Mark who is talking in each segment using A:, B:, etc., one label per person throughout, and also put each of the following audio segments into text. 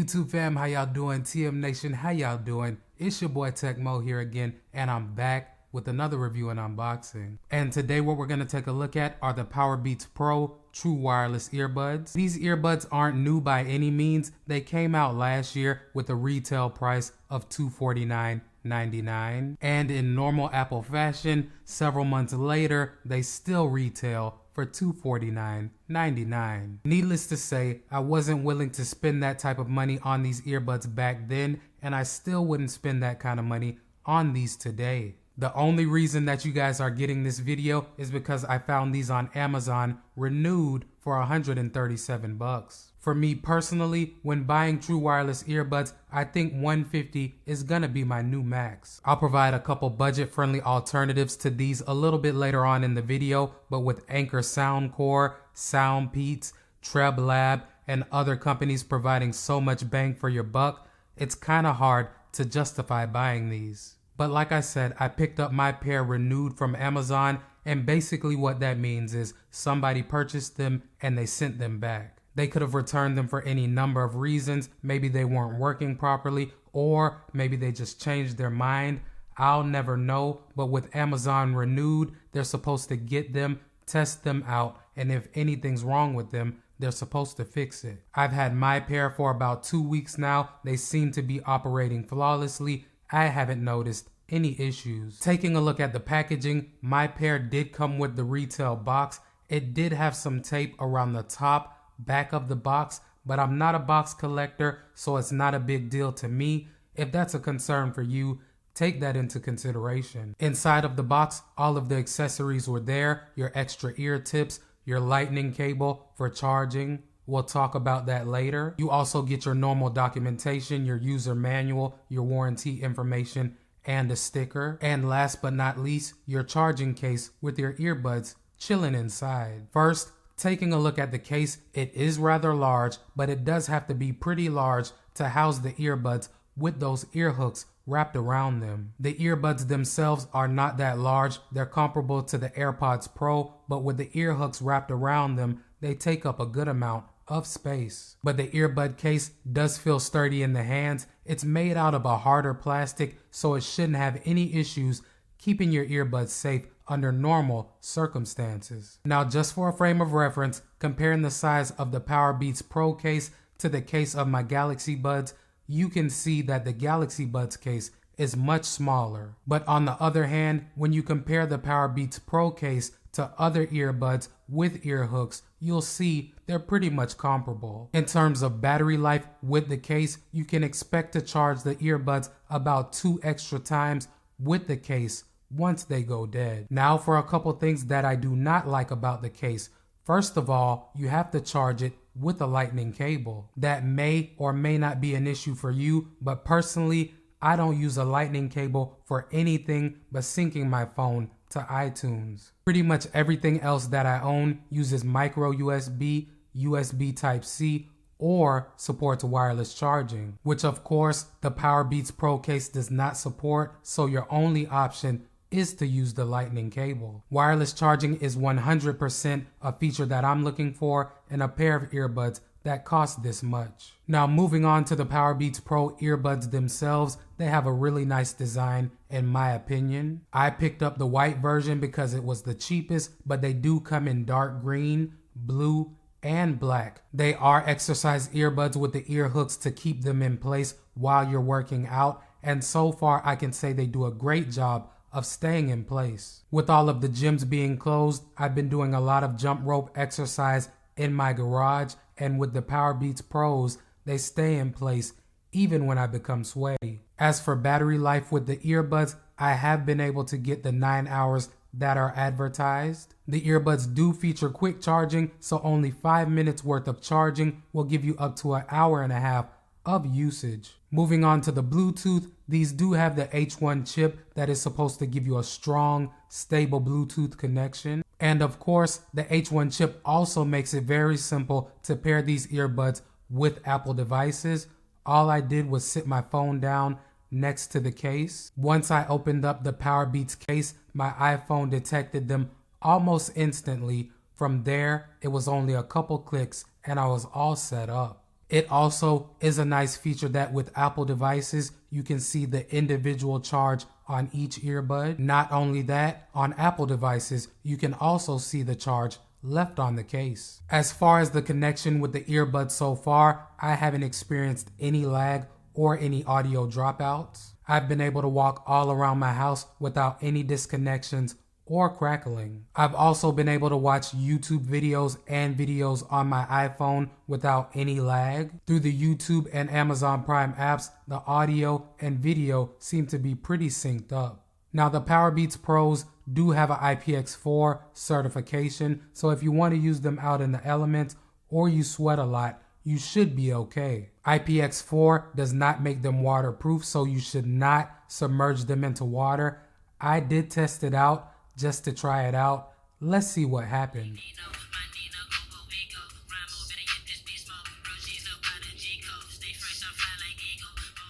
A: YouTube fam, how y'all doing? TM Nation, how y'all doing? It's your boy Tech Mo here again, and I'm back with another review and unboxing. And today what we're going to take a look at are the Powerbeats Pro True Wireless Earbuds. These earbuds aren't new by any means. They came out last year with a retail price of $249.99. And in normal Apple fashion, several months later, they still retail for $249.99. Needless to say, I wasn't willing to spend that type of money on these earbuds back then, and I still wouldn't spend that kind of money on these today. The only reason that you guys are getting this video is because I found these on Amazon renewed for $137. For me personally, when buying true wireless earbuds, I think $150 is gonna be my new max. I'll provide a couple budget-friendly alternatives to these a little bit later on in the video, but with Anchor Soundcore, Soundbeats, Treb Lab, and other companies providing so much bang for your buck, it's kinda hard to justify buying these. But like I said, I picked up my pair renewed from Amazon, and basically what that means is somebody purchased them and they sent them back. They could have returned them for any number of reasons. Maybe they weren't working properly, or maybe they just changed their mind. I'll never know, but with Amazon renewed, they're supposed to get them, test them out, and if anything's wrong with them, they're supposed to fix it. I've had my pair for about 2 weeks now. They seem to be operating flawlessly. I haven't noticed any issues. Taking a look at the packaging, my pair did come with the retail box. It did have some tape around the top, back of the box, but I'm not a box collector, so it's not a big deal to me. If that's a concern for you, take that into consideration. Inside of the box, all of the accessories were there, your extra ear tips, your lightning cable for charging. We'll talk about that later. You also get your normal documentation, your user manual, your warranty information, and a sticker. And last but not least, your charging case with your earbuds chilling inside. First, taking a look at the case, it is rather large, but it does have to be pretty large to house the earbuds with those ear hooks wrapped around them. The earbuds themselves are not that large. They're comparable to the AirPods Pro, but with the ear hooks wrapped around them, they take up a good amount of space. But the earbud case does feel sturdy in the hands. It's made out of a harder plastic, so it shouldn't have any issues keeping your earbuds safe under normal circumstances. Now, just for a frame of reference, comparing the size of the Powerbeats Pro case to the case of my Galaxy Buds, you can see that the Galaxy Buds case is much smaller. But on the other hand, when you compare the Powerbeats Pro case to other earbuds with ear hooks, you'll see they're pretty much comparable. In terms of battery life with the case, you can expect to charge the earbuds about 2 extra times with the case once they go dead. Now for a couple things that I do not like about the case. First of all, you have to charge it with a lightning cable. That may or may not be an issue for you, but personally, I don't use a lightning cable for anything but syncing my phone to iTunes. Pretty much everything else that I own uses micro USB, USB Type-C, or supports wireless charging, which of course the Powerbeats Pro case does not support, so your only option is to use the lightning cable. Wireless charging is 100% a feature that I'm looking for in a pair of earbuds that cost this much. Now moving on to the Powerbeats Pro earbuds themselves, they have a really nice design in my opinion. I picked up the white version because it was the cheapest, but they do come in dark green, blue, and black. They are exercise earbuds with the ear hooks to keep them in place while you're working out, and so far I can say they do a great job of staying in place. With all of the gyms being closed, I've been doing a lot of jump rope exercise in my garage, and with the Powerbeats Pros, they stay in place even when I become sweaty. As for battery life with the earbuds, I have been able to get the 9 hours that are advertised. The earbuds do feature quick charging, so only 5 minutes worth of charging will give you up to an hour and a half of usage. Moving on to the Bluetooth, these do have the H1 chip that is supposed to give you a strong, stable Bluetooth connection. And of course, the H1 chip also makes it very simple to pair these earbuds with Apple devices. All I did was sit my phone down next to the case. Once I opened up the Powerbeats case, my iPhone detected them almost instantly. From there, it was only a couple clicks and I was all set up. It also is a nice feature that with Apple devices, you can see the individual charge on each earbud. Not only that, on Apple devices, you can also see the charge left on the case. As far as the connection with the earbuds so far, I haven't experienced any lag or any audio dropouts. I've been able to walk all around my house without any disconnections or crackling. I've also been able to watch YouTube videos and videos on my iPhone without any lag. Through the YouTube and Amazon Prime apps, the audio and video seem to be pretty synced up. Now the Powerbeats Pros do have an IPX4 certification, so if you want to use them out in the elements or you sweat a lot, you should be okay. IPX4 does not make them waterproof, so you should not submerge them into water. I did test it out just to try it out. Let's see what happened.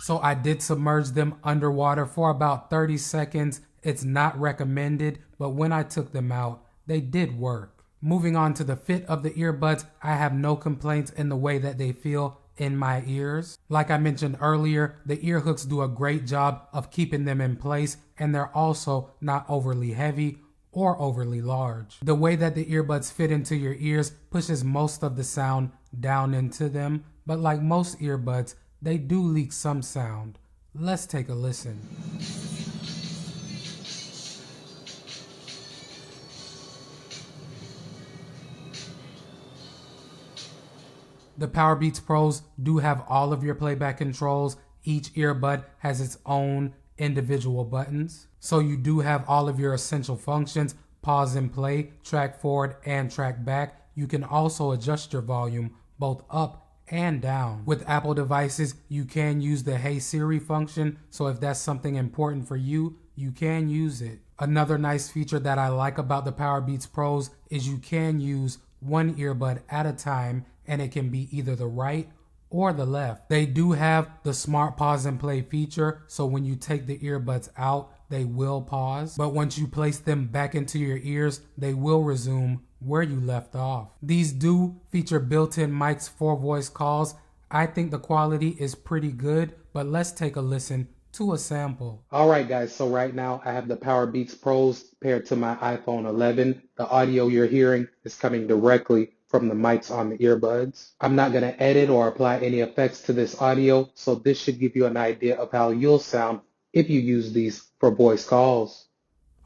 A: So I did submerge them underwater for about 30 seconds. It's not recommended, but when I took them out, they did work. Moving on to the fit of the earbuds, I have no complaints in the way that they feel in my ears. Like I mentioned earlier, the ear hooks do a great job of keeping them in place, and they're also not overly heavy or overly large. The way that the earbuds fit into your ears pushes most of the sound down into them, but like most earbuds, they do leak some sound. Let's take a listen. The Powerbeats Pros do have all of your playback controls. Each earbud has its own individual buttons. So you do have all of your essential functions: pause and play, track forward and track back. You can also adjust your volume both up and down. With Apple devices, you can use the Hey Siri function, so if that's something important for you, you can use it. Another nice feature that I like about the Powerbeats Pros is you can use one earbud at a time, and it can be either the right or the left. They do have the smart pause and play feature, so when you take the earbuds out, they will pause, but once you place them back into your ears, they will resume where you left off. These do feature built-in mics for voice calls. I think the quality is pretty good, but let's take a listen to a sample. Alright guys, so right now I have the Powerbeats Pros paired to my iPhone 11. The audio you're hearing is coming directly from the mics on the earbuds. I'm not going to edit or apply any effects to this audio, so this should give you an idea of how you'll sound if you use these for voice calls.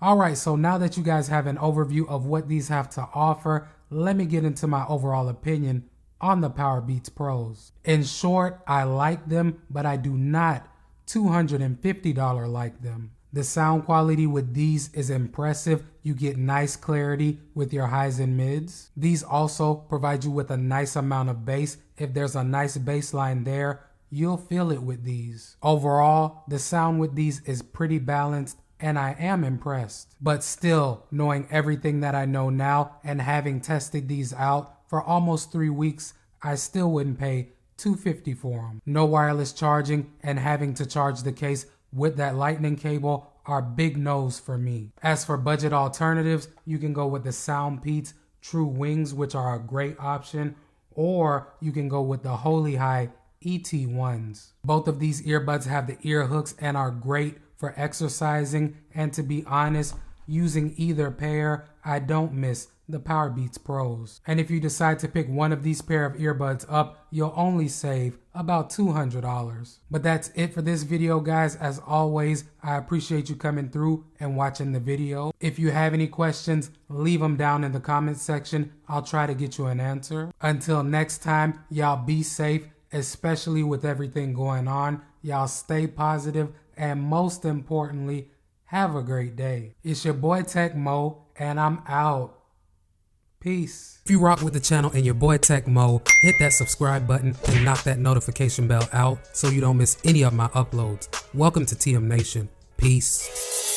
A: Alright, so now that you guys have an overview of what these have to offer, let me get into my overall opinion on the Powerbeats Pros. In short, I like them, but I do not $250 like them. The sound quality with these is impressive. You get nice clarity with your highs and mids. These also provide you with a nice amount of bass. If there's a nice bass line there, you'll feel it with these. Overall, the sound with these is pretty balanced, and I am impressed. But still, knowing everything that I know now and having tested these out for almost 3 weeks, I still wouldn't pay $250 for them. No wireless charging and having to charge the case with that lightning cable are big no's for me. As for budget alternatives, you can go with the Soundpeats True Wings, which are a great option, or you can go with the Holy High ET1s. Both of these earbuds have the ear hooks and are great for exercising, and to be honest, using either pair, I don't miss the Powerbeats Pros. And if you decide to pick one of these pair of earbuds up, you'll only save about $200. But that's it for this video, guys. As always, I appreciate you coming through and watching the video. If you have any questions, leave them down in the comment section. I'll try to get you an answer. Until next time, y'all be safe, especially with everything going on. Y'all stay positive, and most importantly, have a great day. It's your boy Tech Mo, and I'm out. Peace. If you rock with the channel and your boy Tech Mo, hit that subscribe button and knock that notification bell out so you don't miss any of my uploads. Welcome to TM Nation. Peace.